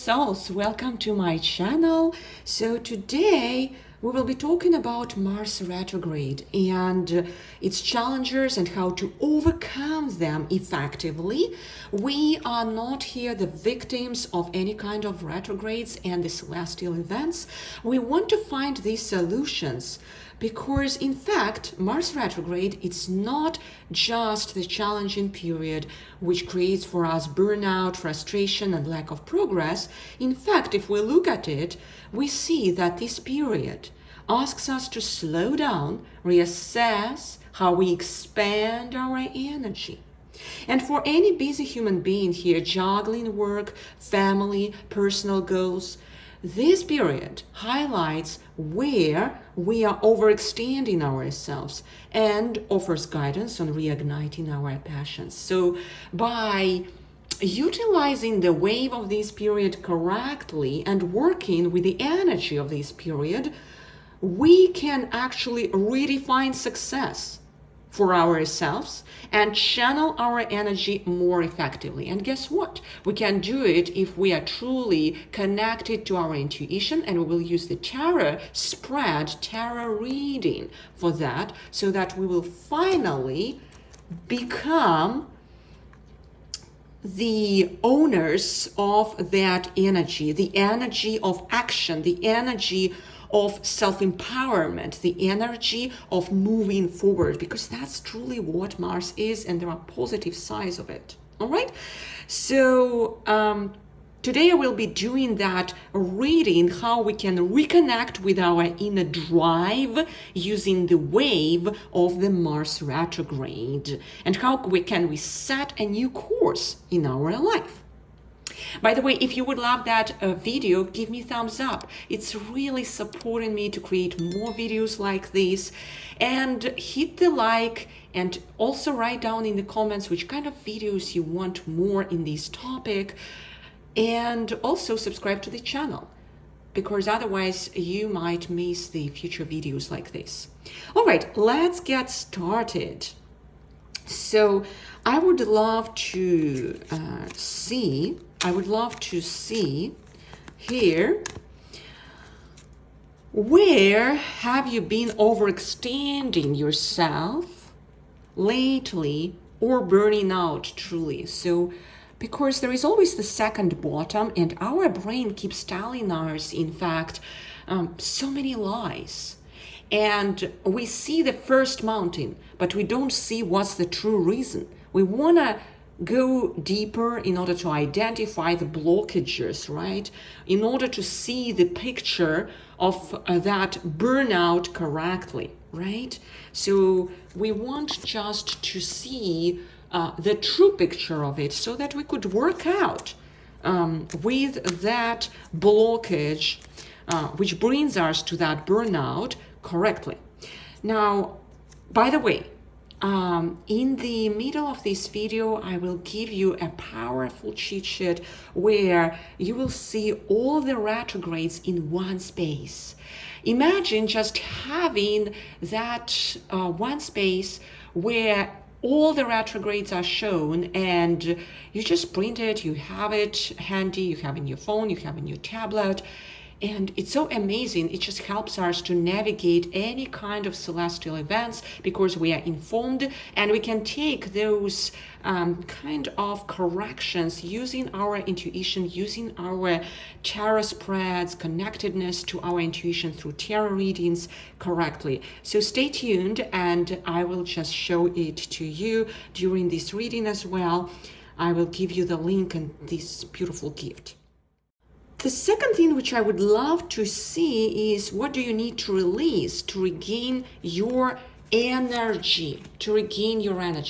souls, welcome to my channel. So today we will be talking about Mars retrograde and its challenges and how to overcome them effectively. We are not here the victims of any kind of retrogrades and the celestial events. We want to find these solutions because in fact Mars retrograde, it's not just the challenging period which creates for us burnout, frustration and lack of progress. In fact, if we look at it, we see that this period asks us to slow down, reassess how we expand our energy. And for any busy human being here juggling work, family, personal goals, this period highlights where we are overextending ourselves and offers guidance on reigniting our passions. So by utilizing the wave of this period correctly and working with the energy of this period, we can actually redefine success for ourselves and channel our energy more effectively. And guess what? We can do it if we are truly connected to our intuition, and we will use the tarot spread, tarot reading for that, so that we will finally become the owners of that energy, the energy of action, the energy of self-empowerment, the energy of moving forward, because that's truly what Mars is, and there are positive sides of it. All right, so today I will be doing that reading, how we can reconnect with our inner drive using the wave of the Mars retrograde, and how can we set a new course in our life. By the way, if you would love that video, give me a thumbs up. It's really supporting me to create more videos like this. And hit the like, and also write down in the comments which kind of videos you want more in this topic. And also subscribe to the channel, because otherwise you might miss the future videos like this. All right, let's get started. So I would love to see here, where have you been overextending yourself lately or burning out truly? So because there is always the second bottom, and our brain keeps telling us, in fact, so many lies. And we see the first mountain, but we don't see what's the true reason. We want to go deeper in order to identify the blockages, right? In order to see the picture of that burnout correctly, right? So we want just to see the true picture of it, so that we could work out with that blockage, which brings us to that burnout correctly. Now, by the way, in the middle of this video, I will give you a powerful cheat sheet where you will see all the retrogrades in one space. Imagine just having that one space where all the retrogrades are shown, and you just print it, you have it handy, you have it in your phone, you have it in your tablet. And it's so amazing. It just helps us to navigate any kind of celestial events, because we are informed and we can take those kind of corrections using our intuition, using our tarot spreads, connectedness to our intuition through tarot readings correctly. So stay tuned, and I will just show it to you during this reading as well. I will give you the link and this beautiful gift. The second thing which I would love to see is, what do you need to release to regain your energy,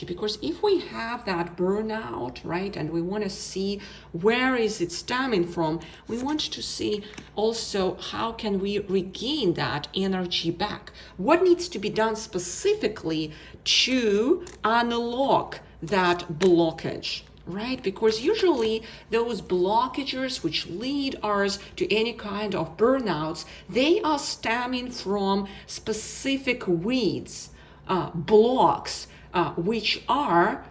because if we have that burnout, right, and we want to see where is it stemming from, we want to see also how can we regain that energy back. What needs to be done specifically to unlock that blockage? Right? Because usually those blockages which lead us to any kind of burnouts, they are stemming from specific weeds, blocks, which are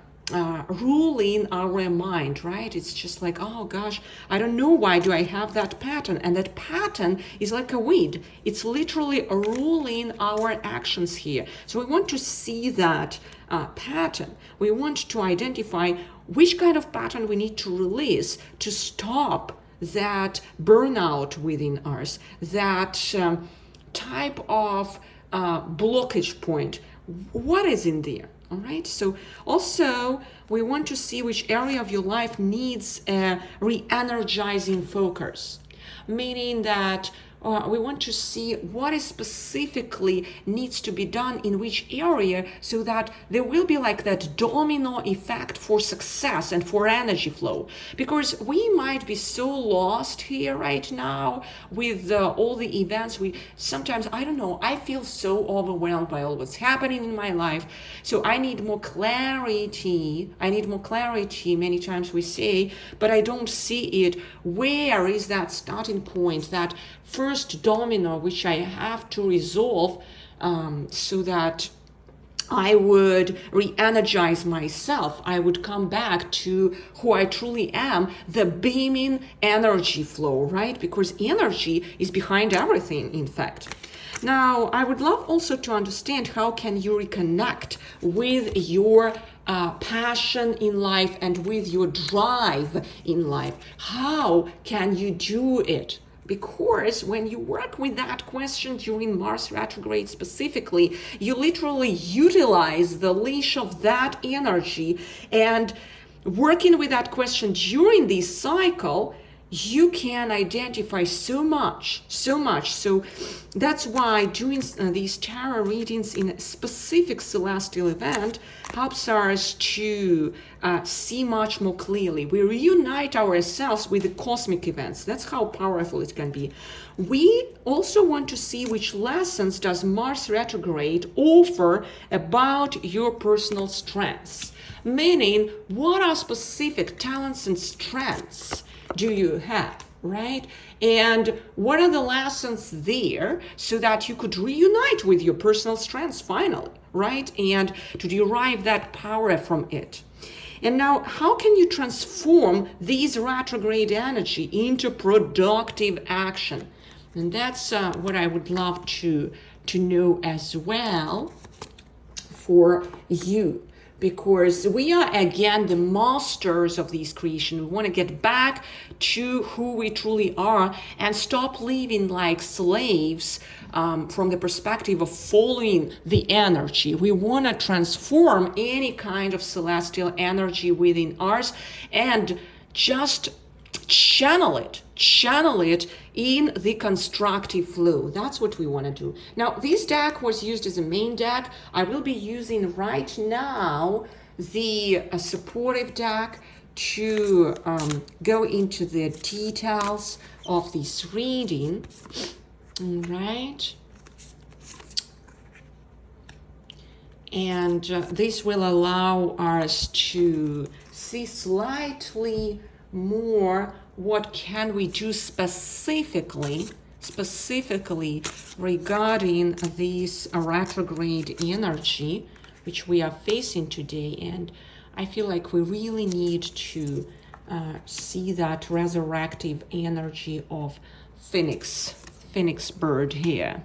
ruling our mind, right? It's just like, oh gosh, I don't know why do I have that pattern, and that pattern is like a weed. It's literally ruling our actions here. So we want to see that pattern. We want to identify which kind of pattern we need to release to stop that burnout within us, that type of blockage point. What is in there? All right, so also we want to see which area of your life needs a re-energizing focus, meaning that we want to see what is specifically needs to be done in which area, so that there will be like that domino effect for success and for energy flow. Because we might be so lost here right now with all the events. We sometimes, I don't know, I feel so overwhelmed by all what's happening in my life. So I need more clarity. Many times we say, but I don't see it. Where is that starting point, that first domino which I have to resolve, so that I would re-energize myself. I would come back to who I truly am, the beaming energy flow, right? Because energy is behind everything, in fact. Now, I would love also to understand how can you reconnect with your passion in life and with your drive in life. How can you do it? Because when you work with that question during Mars retrograde specifically, you literally utilize the leash of that energy, and working with that question during this cycle, you can identify so much. So that's why doing these tarot readings in a specific celestial event helps us to see much more clearly. We reunite ourselves with the cosmic events. That's how powerful it can be. We also want to see which lessons does Mars retrograde offer about your personal strengths. Meaning, what are specific talents and strengths do you have, right? And what are the lessons there, so that you could reunite with your personal strengths finally, right? And to derive that power from it. And now, how can you transform these retrograde energy into productive action? And that's what I would love to know as well for you. Because we are, again, the masters of this creation. We want to get back to who we truly are and stop living like slaves from the perspective of following the energy. We want to transform any kind of celestial energy within ours and just channel it in the constructive flow. That's what we want to do. Now, this deck was used as a main deck. I will be using right now the supportive deck to go into the details of this reading. All right. And this will allow us to see slightly more what can we do specifically regarding this retrograde energy which we are facing today. And I feel like we really need to see that resurrective energy of phoenix bird here.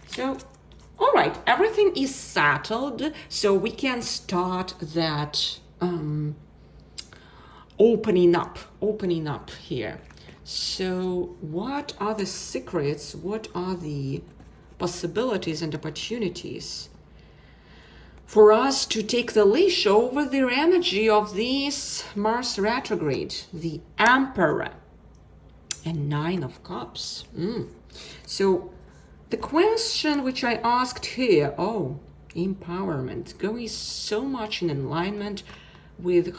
So all right, everything is settled, so we can start that opening up here. So what are the secrets? What are the possibilities and opportunities for us to take the leash over the energy of this Mars retrograde? The Emperor and Nine of Cups. So the question which I asked here, empowerment, going so much in alignment with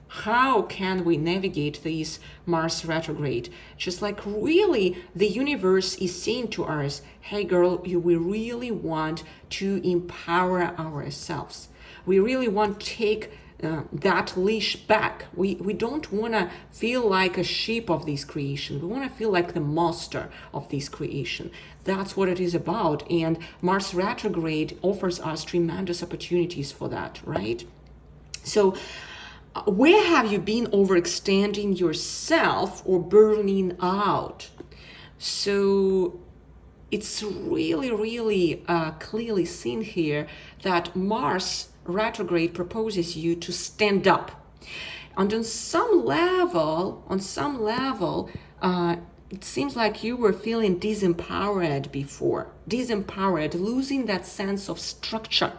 how can we navigate this Mars retrograde? Just like really the universe is saying to us, hey girl, we really want to empower ourselves. We really want to take that leash back. We don't want to feel like a sheep of this creation. We want to feel like the master of this creation. That's what it is about. And Mars retrograde offers us tremendous opportunities for that, right? So where have you been overextending yourself or burning out? So it's really, really clearly seen here that Mars retrograde proposes you to stand up. And on some level, it seems like you were feeling disempowered before, losing that sense of structure.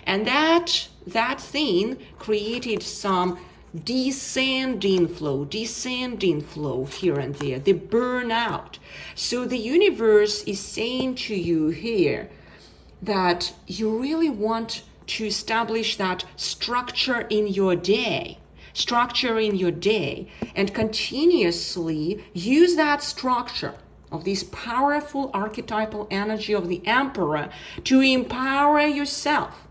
And that thing created some descending flow here and there, the burnout. So the universe is saying to you here that you really want to establish that structure in your day, and continuously use that structure of this powerful archetypal energy of the Emperor to empower yourself,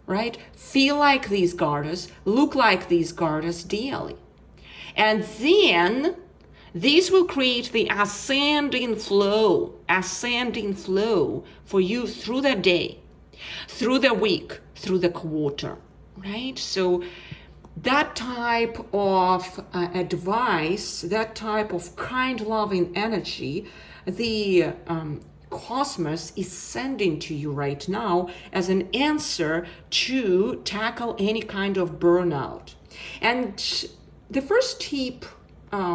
right? Feel like these goddess, look like these goddess daily. And then this will create the ascending flow for you through the day, through the week, through the quarter, right? So that type of advice, that type of kind, loving energy, the cosmos is sending to you right now as an answer to tackle any kind of burnout. And the first tip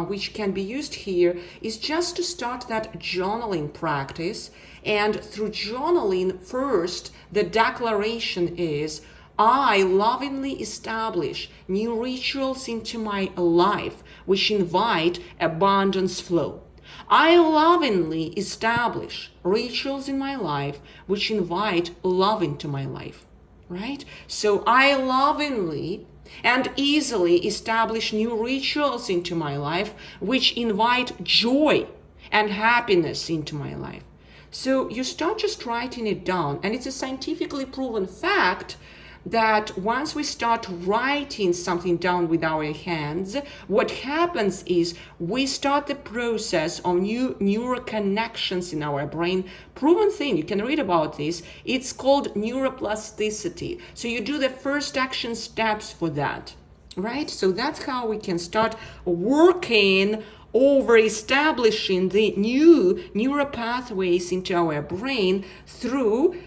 which can be used here is just to start that journaling practice. And through journaling, first, the declaration is, I lovingly establish new rituals into my life which invite abundance flow. I lovingly establish rituals in my life which invite love into my life, right? So I lovingly and easily establish new rituals into my life which invite joy and happiness into my life. So you start just writing it down, and it's a scientifically proven fact that once we start writing something down with our hands, what happens is we start the process of new neural connections in our brain. Proven thing, you can read about this. It's called neuroplasticity. So you do the first action steps for that, right? So that's how we can start working over establishing the new neural pathways into our brain through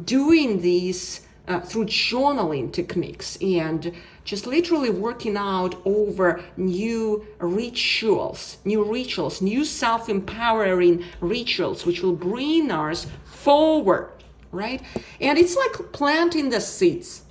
doing these through journaling techniques and just literally working out over new rituals, new self-empowering rituals, which will bring us forward, right? And it's like planting the seeds.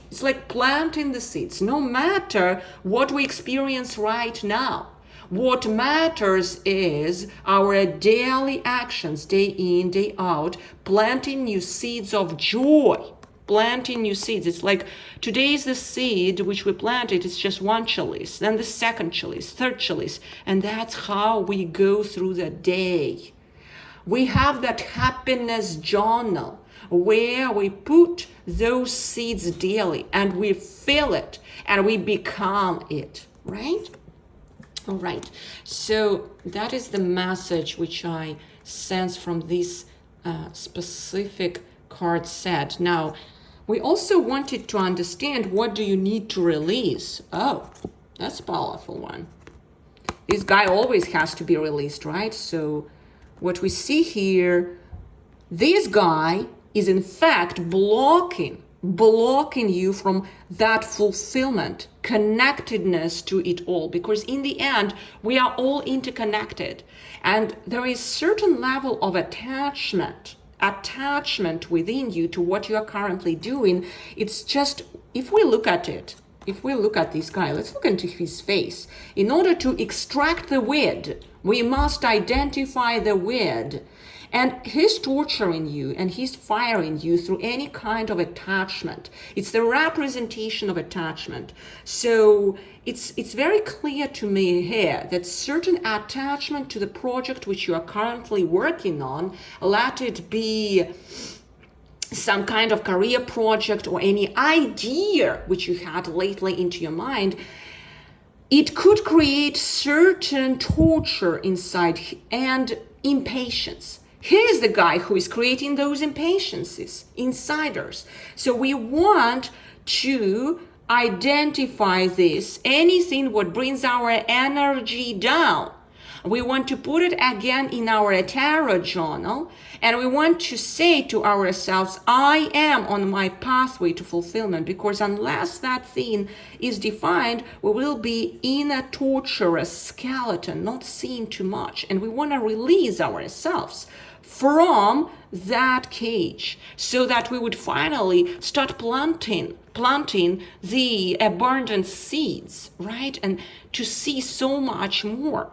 No matter what we experience right now. What matters is our daily actions, day in, day out, planting new seeds of joy. Planting new seeds. It's like today is the seed which we planted. It's just one chalice, then the second chalice, third chalice, and that's how we go through the day. We have that happiness journal where we put those seeds daily and we feel it and we become it, right? All right. So that is the message which I sense from this specific card set. Now, we also wanted to understand, what do you need to release? Oh, that's a powerful one. This guy always has to be released, right? So what we see here, this guy is in fact blocking you from that fulfillment, connectedness to it all, because in the end we are all interconnected, and there is certain level of attachment within you to what you are currently doing. It's just, if we look at this guy, let's look into his face. In order to extract the weed, we must identify the weed. And he's torturing you and he's firing you through any kind of attachment. It's the representation of attachment. So it's very clear to me here that certain attachment to the project which you are currently working on, let it be some kind of career project or any idea which you had lately into your mind, it could create certain torture inside and impatience. He is the guy who is creating those impatiences inside us. So we want to identify this, anything what brings our energy down. We want to put it again in our tarot journal, and we want to say to ourselves, I am on my pathway to fulfillment, because unless that thing is defined, we will be in a torturous skeleton, not seeing too much. And we want to release ourselves from that cage so that we would finally start planting the abundant seeds, right? And to see so much more,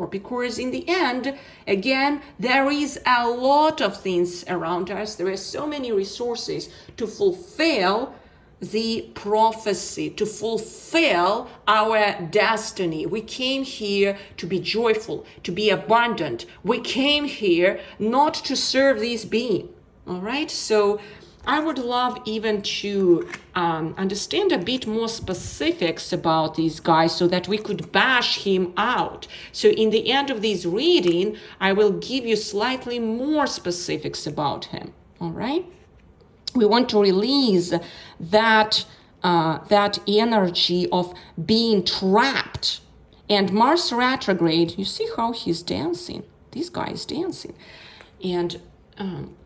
because in the end, again, there is a lot of things around us. There are so many resources to fulfill the prophecy, to fulfill our destiny. We came here to be joyful, to be abundant. We came here not to serve this being. All right, so I would love even to understand a bit more specifics about this guy so that we could bash him out. So in the end of this reading, I will give you slightly more specifics about him. All right, we want to release that energy of being trapped. And Mars retrograde, you see how he's dancing? This guy is dancing. And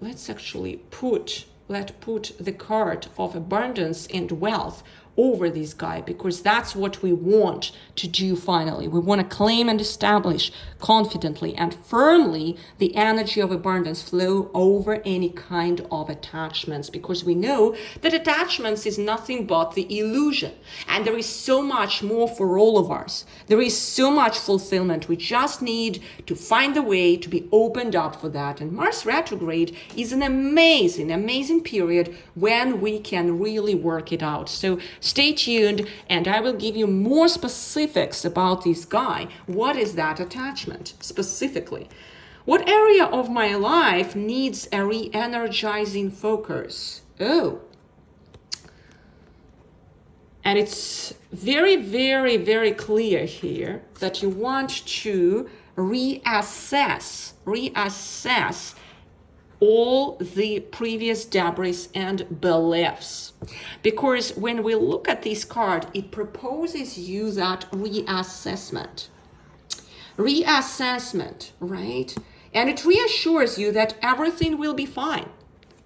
let's actually put the card of abundance and wealth over this guy, because that's what we want to do finally. We want to claim and establish confidently and firmly the energy of abundance flow over any kind of attachments, because we know that attachments is nothing but the illusion. And there is so much more for all of us. There is so much fulfillment. We just need to find the way to be opened up for that. And Mars retrograde is an amazing, amazing period when we can really work it out. So stay tuned, and I will give you more specifics about this guy. What is that attachment specifically? What area of my life needs a re-energizing focus? Oh. And it's very, very, very clear here that you want to reassess all the previous debris and beliefs. Because when we look at this card, it proposes you that reassessment, right? And it reassures you that everything will be fine.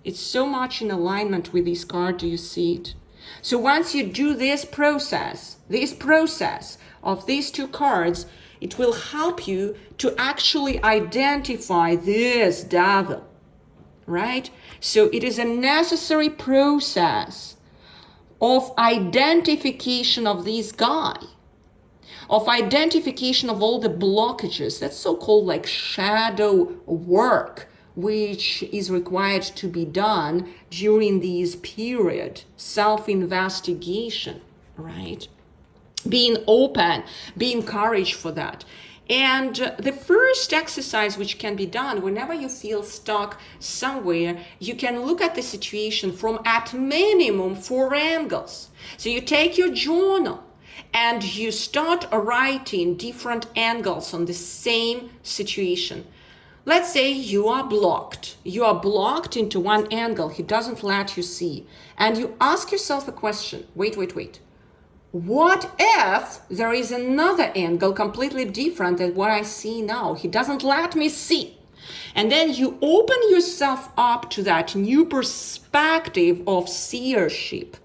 It's so much in alignment with this card. Do you see it? So once you do this process of these two cards, it will help you to actually identify this devil. Right? So it is a necessary process of identification of this guy, of identification of all the blockages. That's so-called like shadow work, which is required to be done during this period. Self-investigation, right? Being open, being encouraged for that. And the first exercise which can be done whenever you feel stuck somewhere, you can look at the situation from at minimum 4 angles. So you take your journal and you start writing different angles on the same situation. Let's say you are blocked. You are blocked into one angle. He doesn't let you see. And you ask yourself the question, wait. What if there is another angle completely different than what I see now? He doesn't let me see. And then you open yourself up to that new perspective of seership.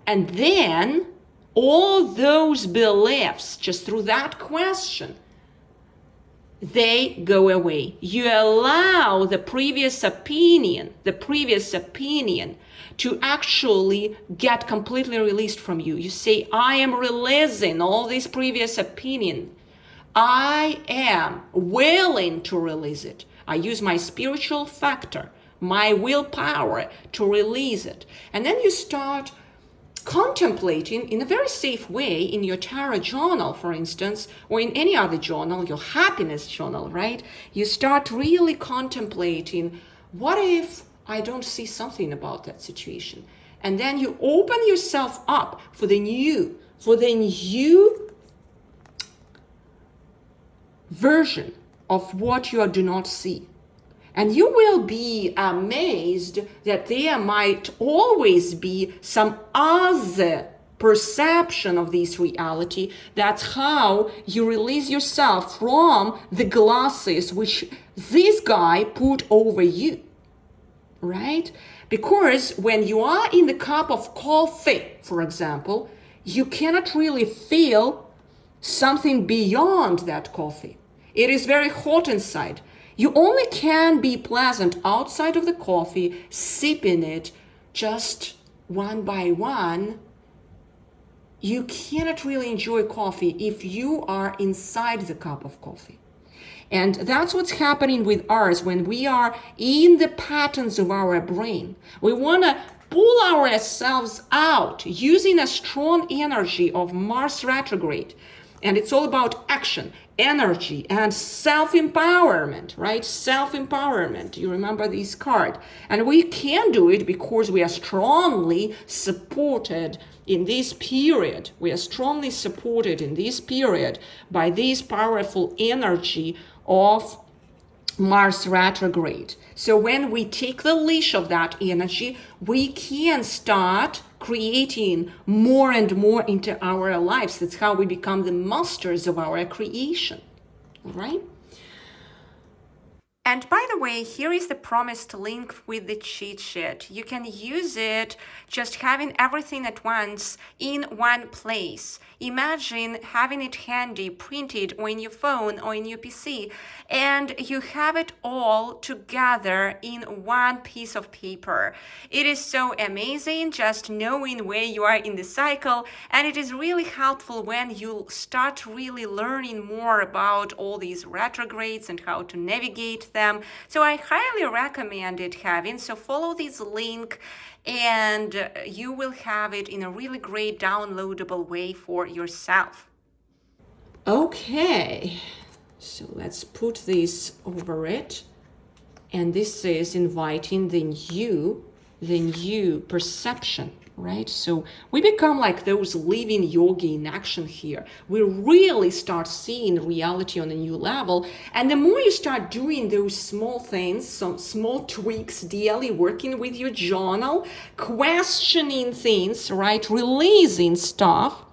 And then all those beliefs, just through that question, they go away. You allow the previous opinion to actually get completely released from you. You say, I am releasing all this previous opinion. I am willing to release it. I use my spiritual factor, my willpower to release it. And then you start contemplating in a very safe way in your tarot journal, for instance, or in any other journal, your happiness journal, right? You start really contemplating, what if I don't see something about that situation? And then you open yourself up for the new version of what you do not see. And you will be amazed that there might always be some other perception of this reality. That's how you release yourself from the glasses which this guy put over you, right? Because when you are in the cup of coffee, for example, you cannot really feel something beyond that coffee. It is very hot inside. You only can be pleasant outside of the coffee, sipping it just one by one. You cannot really enjoy coffee if you are inside the cup of coffee. And that's what's happening with ours when we are in the patterns of our brain. We want to pull ourselves out using a strong energy of Mars retrograde. And it's all about action, energy, and self-empowerment, right? Self-empowerment. You remember this card. And we can do it because we are strongly supported in this period. We are strongly supported in this period by this powerful energy of Mars retrograde. So when we take the leash of that energy, we can start creating more and more into our lives. That's how we become the masters of our creation, right? And by the way, here is the promised link with the cheat sheet. You can use it just having everything at once in one place. Imagine having it handy, printed on your phone or in your PC, and you have it all together in one piece of paper. It is so amazing just knowing where you are in the cycle, and it is really helpful when you start really learning more about all these retrogrades and how to navigate them. So I highly recommend it having. So follow this link and you will have it in a really great downloadable way for yourself. Okay, so let's put this over it. And this is inviting the new perception, right? So we become like those living yogi in action here. We really start seeing reality on a new level. And the more you start doing those small things, some small tweaks daily, working with your journal, questioning things, right? Releasing stuff.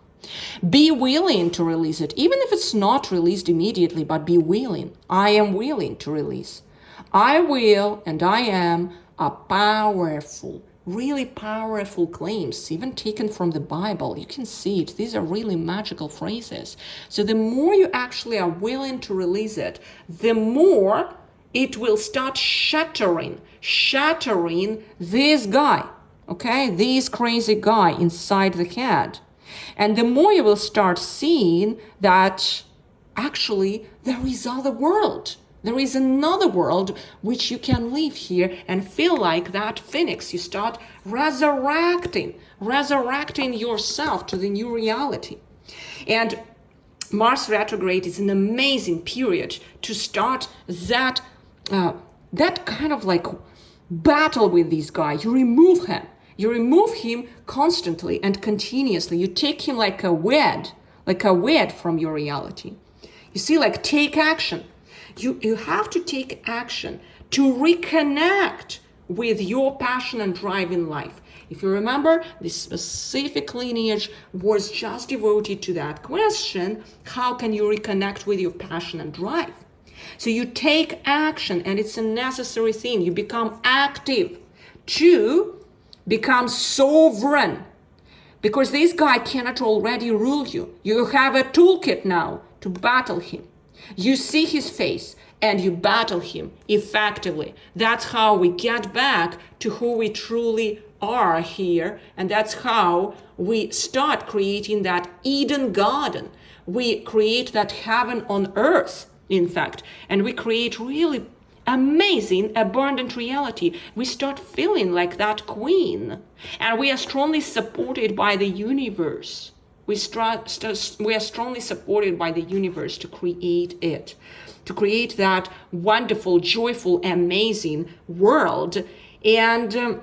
Be willing to release it, even if it's not released immediately, but be willing. I am willing to release. I will and I am a powerful, really powerful claims, even taken from the Bible. You can see it. These are really magical phrases. So the more you actually are willing to release it, the more it will start shattering this guy, okay? This crazy guy inside the head. And the more you will start seeing that actually there is other world. There is another world which you can live here and feel like that phoenix. You start resurrecting yourself to the new reality. And Mars retrograde is an amazing period to start that kind of like battle with this guy. You remove him constantly and continuously. You take him like a weed from your reality. You see, like take action. You have to take action to reconnect with your passion and drive in life. If you remember, this specific lineage was just devoted to that question, how can you reconnect with your passion and drive? So you take action, and it's a necessary thing. You become active to become sovereign, because this guy cannot already rule you. You have a toolkit now to battle him. You see his face and you battle him effectively. That's how we get back to who we truly are here. And that's how we start creating that Eden garden. We create that heaven on earth, in fact. And we create really amazing, abundant reality. We start feeling like that queen. And we are strongly supported by the universe. We are strongly supported by the universe to create it, to create that wonderful, joyful, amazing world. And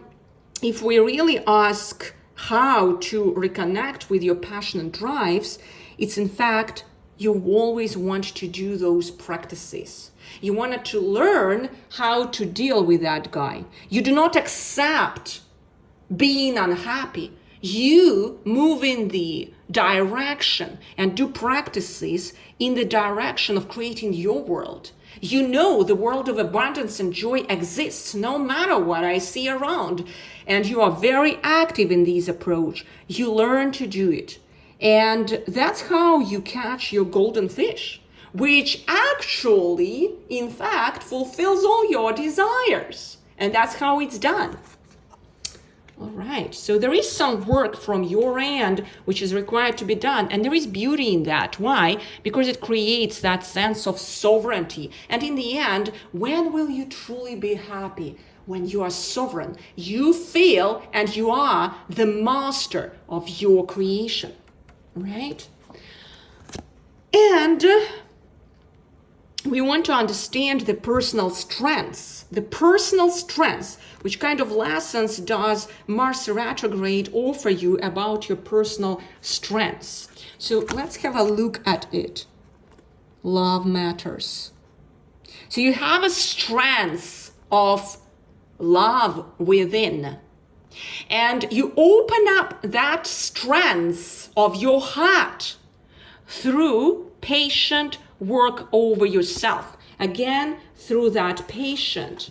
if we really ask how to reconnect with your passion and drives, it's in fact you always want to do those practices. You wanted to learn how to deal with that guy. You do not accept being unhappy. You move in the direction and do practices in the direction of creating your world. You know the world of abundance and joy exists no matter what I see around. And you are very active in this approach. You learn to do it. And that's how you catch your golden fish, which actually, in fact, fulfills all your desires. And that's how it's done. All right, so there is some work from your end which is required to be done, and there is beauty in that. Why? Because it creates that sense of sovereignty. And in the end, when will you truly be happy? When you are sovereign. You feel and you are the master of your creation, right? And we want to understand the personal strengths. The personal strengths, which kind of lessons does Mars retrograde offer you about your personal strengths? So let's have a look at it. Love matters. So you have a strength of love within. And you open up that strength of your heart through patient work over yourself. Again, through that patient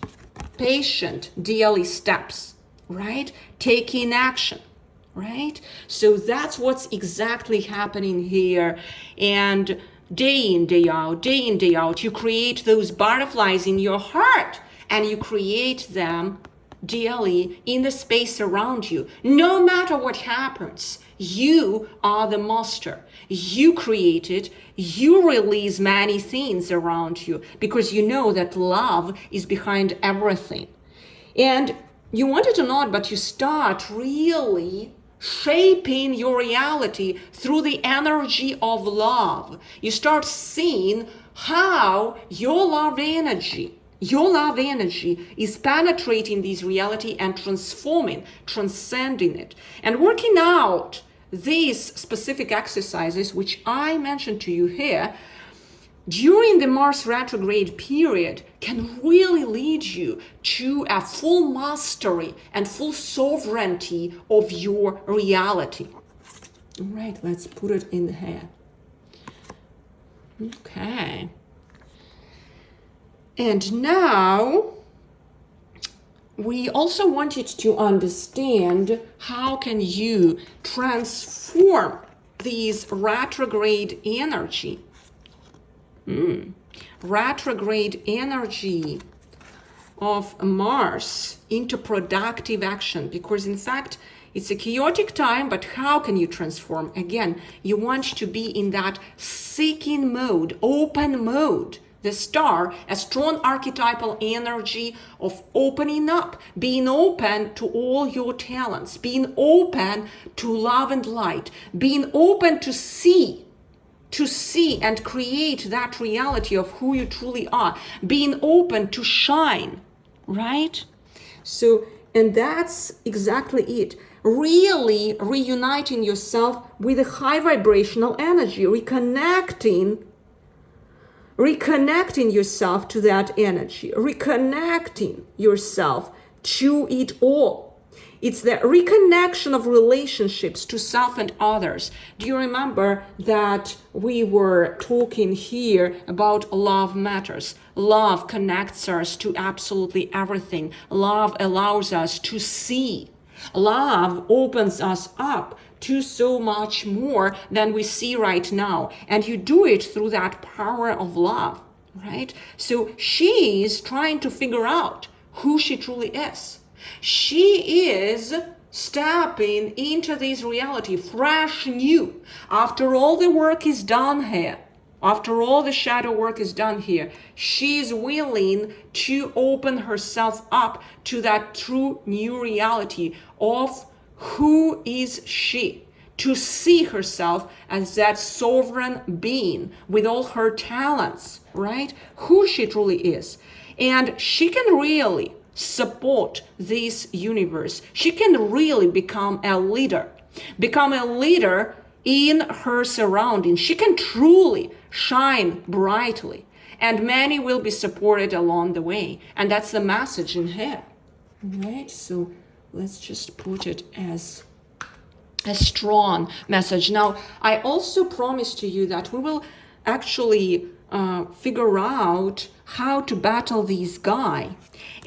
daily steps, right? Taking action, right? So that's what's exactly happening here. And day in, day out, you create those butterflies in your heart, and you create them daily in the space around you. No matter what happens, you are the master. You create it. You release many things around you because you know that love is behind everything. And you want it or not, but you start really shaping your reality through the energy of love. You start seeing how your love energy is penetrating this reality and transforming, transcending it, and working out these specific exercises, which I mentioned to you here, during the Mars retrograde period can really lead you to a full mastery and full sovereignty of your reality. All right, let's put it in here. Okay. And now we also wanted to understand how can you transform these retrograde energy. Retrograde energy of Mars into productive action, because in fact it's a chaotic time, but how can you transform? Again, you want to be in that seeking mode, open mode. The star, a strong archetypal energy of opening up, being open to all your talents, being open to love and light, being open to see and create that reality of who you truly are, being open to shine, right? So, and that's exactly it. Really reuniting yourself with a high vibrational energy, reconnecting yourself to that energy, reconnecting yourself to it all. It's the reconnection of relationships to self and others. Do you remember that we were talking here about love matters? Love connects us to absolutely everything. Love allows us to see. Love opens us up to so much more than we see right now. And you do it through that power of love, right? So she is trying to figure out who she truly is. She is stepping into this reality fresh, new. After all the work is done here, after all the shadow work is done here, she is willing to open herself up to that true new reality of who is she, to see herself as that sovereign being with all her talents, right? Who she truly is. And she can really support this universe. She can really become a leader in her surroundings. She can truly shine brightly, and many will be supported along the way. And that's the message in here. Right? So let's just put it as a strong message. Now, I also promise to you that we will actually figure out how to battle this guy.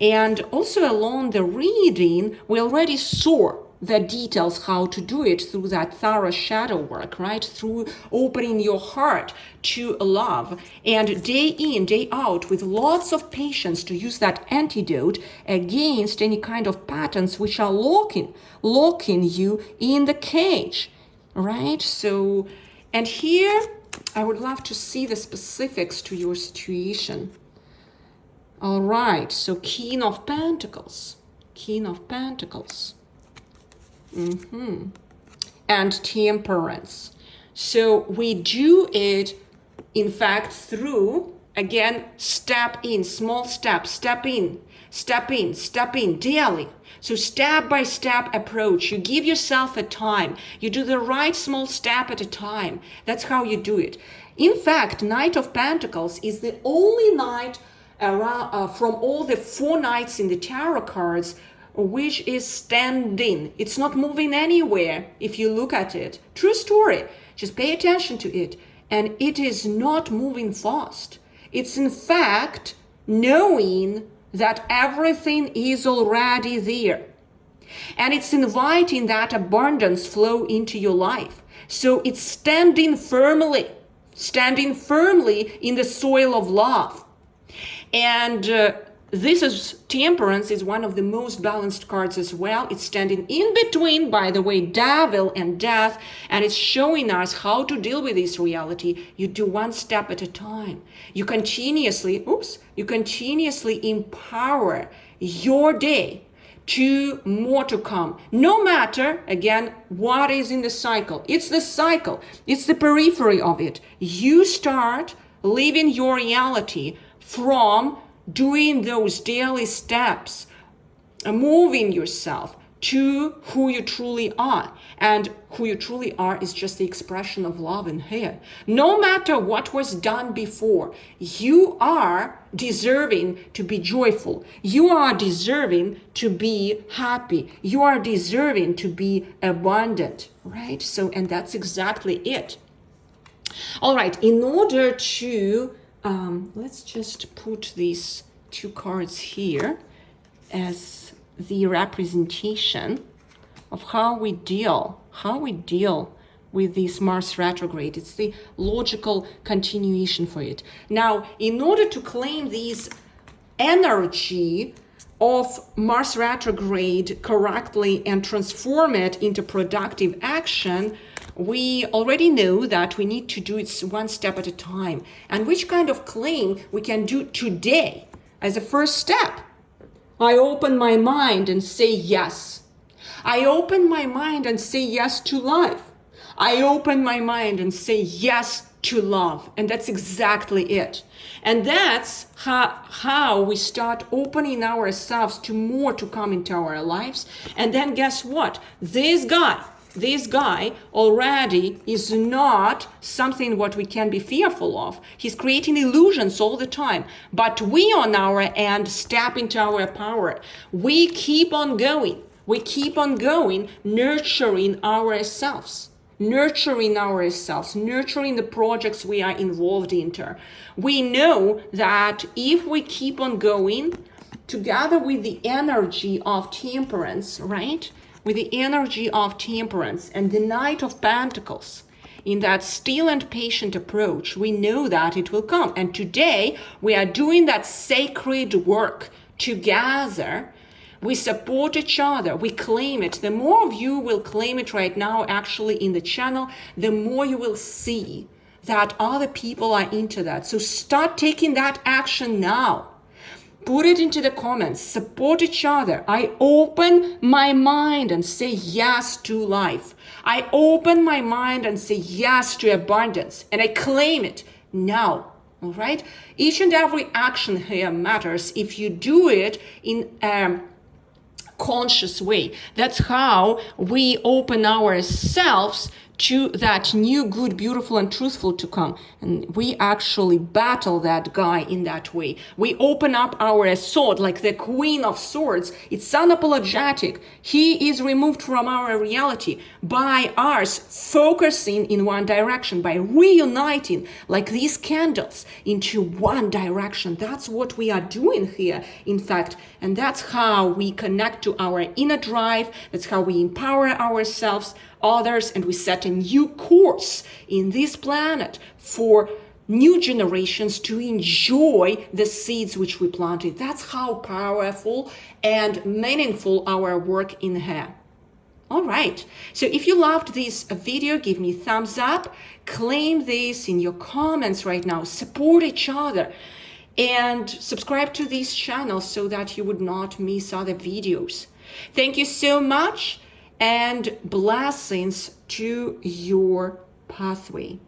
And also along the reading, we already saw the details how to do it through that thorough shadow work, right? Through opening your heart to love, and day in, day out, with lots of patience to use that antidote against any kind of patterns which are locking you in the cage, right? So, and here I would love to see the specifics to your situation. All right, so King of Pentacles, King of Pentacles. And Temperance. So we do it, in fact, through, again, step in, small steps, step in, step in, step in daily. So step-by-step approach. You give yourself a time. You do the right small step at a time. That's how you do it. In fact, Knight of Pentacles is the only knight from all the 4 knights in the tarot cards which is standing. It's not moving anywhere if you look at it. True story. Just pay attention to it. And it is not moving fast. It's in fact knowing that everything is already there. And it's inviting that abundance flow into your life. So it's standing firmly in the soil of love. And this is Temperance is one of the most balanced cards as well. It's standing in between, by the way, Devil and Death, and it's showing us how to deal with this reality. You do one step at a time. You continuously empower your day to more to come. No matter, again, what is in the cycle. It's the cycle. It's the periphery of it. You start living your reality from doing those daily steps, moving yourself to who you truly are. And who you truly are is just the expression of love in here. No matter what was done before, you are deserving to be joyful. You are deserving to be happy. You are deserving to be abundant, right? So, and that's exactly it. All right, in order to let's just put these 2 cards here as the representation of how we deal with this Mars retrograde. It's the logical continuation for it. Now, in order to claim this energy of Mars retrograde correctly and transform it into productive action, we already know that we need to do it one step at a time. And which kind of claim we can do today as a first step? I open my mind and say yes. I open my mind and say yes to life. I open my mind and say yes to love. And that's exactly it. And that's how we start opening ourselves to more to come into our lives. And then guess what? This guy already is not something what we can be fearful of. He's creating illusions all the time. But we on our end step into our power. We keep on going. We keep on going, nurturing ourselves, nurturing the projects we are involved into. We know that if we keep on going together with the energy of Temperance, right? With the energy of Temperance and the Knight of Pentacles, in that still and patient approach, we know that it will come. And today we are doing that sacred work together. We support each other. We claim it. The more of you will claim it right now, actually in the channel, the more you will see that other people are into that. So start taking that action now. Put it into the comments. Support each other. I open my mind and say yes to life. I open my mind and say yes to abundance. And I claim it now. All right? Each and every action here matters if you do it in conscious way. That's how we open ourselves that new, good, beautiful, and truthful to come. And we actually battle that guy in that way. We open up our sword like the Queen of Swords. It's unapologetic. He is removed from our reality by us focusing in one direction, by reuniting like these candles into one direction. That's what we are doing here, in fact. And that's how we connect to our inner drive. That's how we empower ourselves, others, and we set a new course in this planet for new generations to enjoy the seeds which we planted. That's how powerful and meaningful our work in here. All right, so if you loved this video, give me a thumbs up, claim this in your comments right now, support each other, and subscribe to this channel so that you would not miss other videos. Thank you so much, and blessings to your pathway.